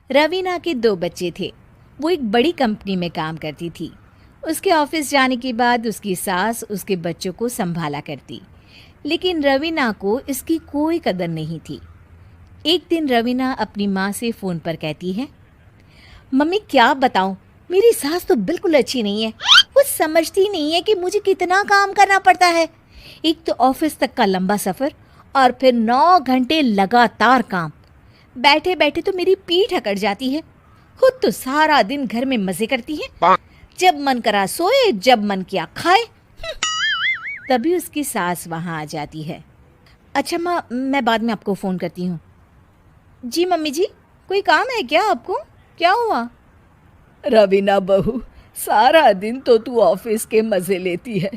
रवीना के 2 बच्चे थे। वो एक बड़ी कंपनी में काम करती थी। उसके ऑफिस जाने के बाद उसकी सास उसके बच्चों को संभाला करती, लेकिन रवीना को इसकी कोई कदर नहीं थी। एक दिन रवीना अपनी माँ से फ़ोन पर कहती है, मम्मी क्या बताऊँ, मेरी सास तो बिल्कुल अच्छी नहीं है। वो समझती नहीं है कि मुझे कितना काम करना पड़ता है। एक तो ऑफिस तक का लंबा सफ़र और फिर 9 घंटे लगातार काम। बैठे बैठे तो मेरी पीठ अकड़ जाती है। खुद तो सारा दिन घर में मज़े करती है, जब मन करा सोए, जब मन किया खाए। तभी उसकी सास वहाँ आ जाती है। अच्छा माँ, मैं बाद में आपको फ़ोन करती हूँ। जी मम्मी जी, कोई काम है क्या आपको? क्या हुआ? रवीना बहू, सारा दिन तो तू ऑफिस के मजे लेती है,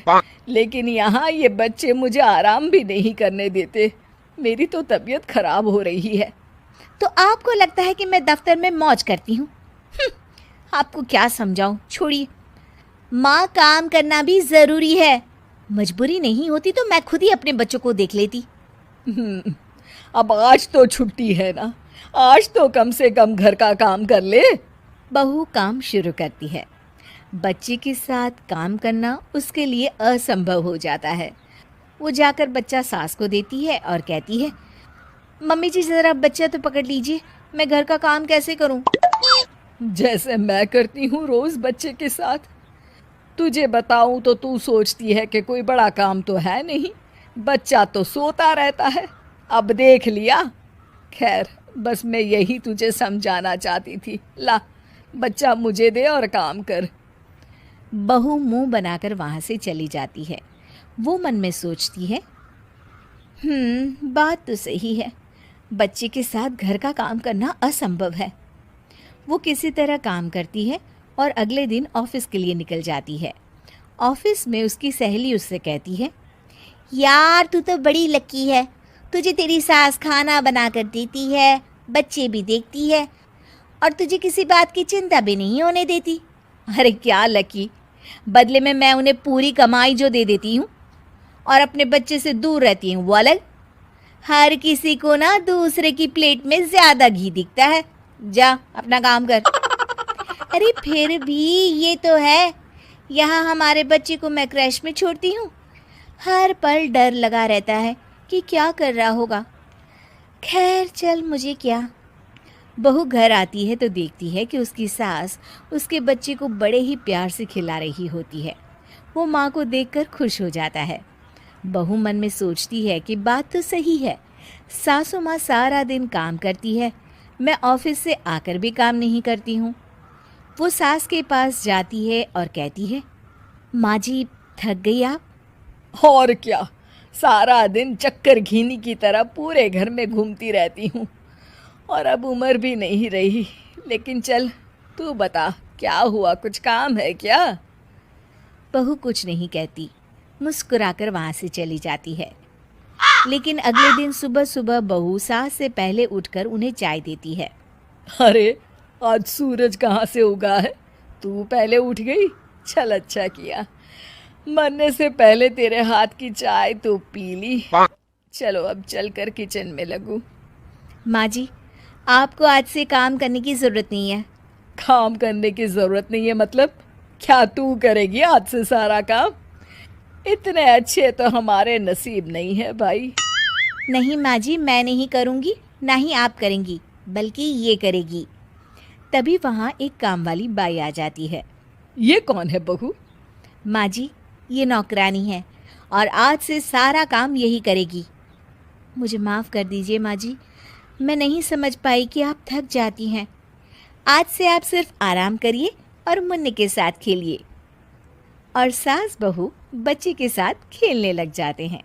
लेकिन यहाँ ये बच्चे मुझे आराम भी नहीं करने देते। मेरी तो तबीयत खराब हो रही है। तो आपको लगता है कि मैं दफ्तर में मौज करती हूँ? आपको क्या समझाऊँ, छोड़िए। माँ, काम करना भी ज़रूरी है। मजबूरी नहीं होती तो मैं खुद ही अपने बच्चों को देख लेती। अब आज तो छुट्टी है ना, आज तो कम से कम घर का काम कर ले। बहू काम शुरू करती है। बच्चे के साथ काम करना उसके लिए असंभव हो जाता है। वो जाकर बच्चा सास को देती है और कहती है, मम्मी जी ज़रा बच्चा तो पकड़ लीजिए, मैं घर का काम कैसे करूं? जैसे मैं करती हूँ रोज बच्चे के साथ। तुझे बताऊं तो तू सोचती है कि कोई बड़ा काम तो है नहीं, बच्चा तो सोता रहता है। अब देख लिया। खैर, बस मैं यही तुझे समझाना चाहती थी। ला, बच्चा मुझे दे और काम कर। बहू मुंह बनाकर वहाँ से चली जाती है। वो मन में सोचती है, बात तो सही है, बच्चे के साथ घर का काम करना असंभव है। वो किसी तरह काम करती है और अगले दिन ऑफिस के लिए निकल जाती है। ऑफिस में उसकी सहेली उससे कहती है, यार तू तो बड़ी लकी है, तुझे तेरी सास खाना बना कर देती है, बच्चे भी देखती है और तुझे किसी बात की चिंता भी नहीं होने देती। अरे क्या लकी, बदले में मैं उन्हें पूरी कमाई जो दे देती हूँ और अपने बच्चे से दूर रहती हूँ वो अलग। हर किसी को ना दूसरे की प्लेट में ज़्यादा घी दिखता है। जा अपना काम कर। अरे फिर भी ये तो है, यहाँ हमारे बच्चे को मैं क्रैश में छोड़ती हूँ, हर पल डर लगा रहता है कि क्या कर रहा होगा। खैर चल, मुझे क्या। बहू घर आती है तो देखती है कि उसकी सास उसके बच्चे को बड़े ही प्यार से खिला रही होती है। वो माँ को देखकर खुश हो जाता है। बहू मन में सोचती है कि बात तो सही है, सासू माँ सारा दिन काम करती है, मैं ऑफिस से आकर भी काम नहीं करती हूँ। वो सास के पास जाती है और कहती है, माँ जी थक गई आप? और क्या, सारा दिन चक्कर घीनी की तरह पूरे घर में घूमती रहती हूँ और अब उम्र भी नहीं रही। लेकिन चल, तू बता क्या हुआ, कुछ काम है क्या? बहू कुछ नहीं कहती, मुस्कुराकर वहाँ से चली जाती है। लेकिन अगले दिन सुबह सुबह बहू सास से पहले उठकर उन्हें चाय देती है। अरे, आज सूरज कहाँ से उगा है? तू पहले उठ गई? चल, अच्छा किया, मरने से पहले तेरे हाथ की चाय तो पी ली। चलो अब चलकर किचन में लगूं। माँ जी, आपको आज से काम करने की ज़रूरत नहीं है। काम करने की ज़रूरत नहीं है मतलब? क्या तू करेगी आज से सारा काम? इतने अच्छे तो हमारे नसीब नहीं है भाई। नहीं माँ जी, मैं नहीं करूँगी, ना ही आप करेंगी, बल्कि ये करेगी। तभी वहाँ एक काम वाली बाई आ जाती है। ये कौन है बहू? माँ जी, ये नौकरानी है और आज से सारा काम यही करेगी। मुझे माफ़ कर दीजिए माँ जी, मैं नहीं समझ पाई कि आप थक जाती हैं। आज से आप सिर्फ आराम करिए और मुन्ने के साथ खेलिए। और सास बहू बच्चे के साथ खेलने लग जाते हैं।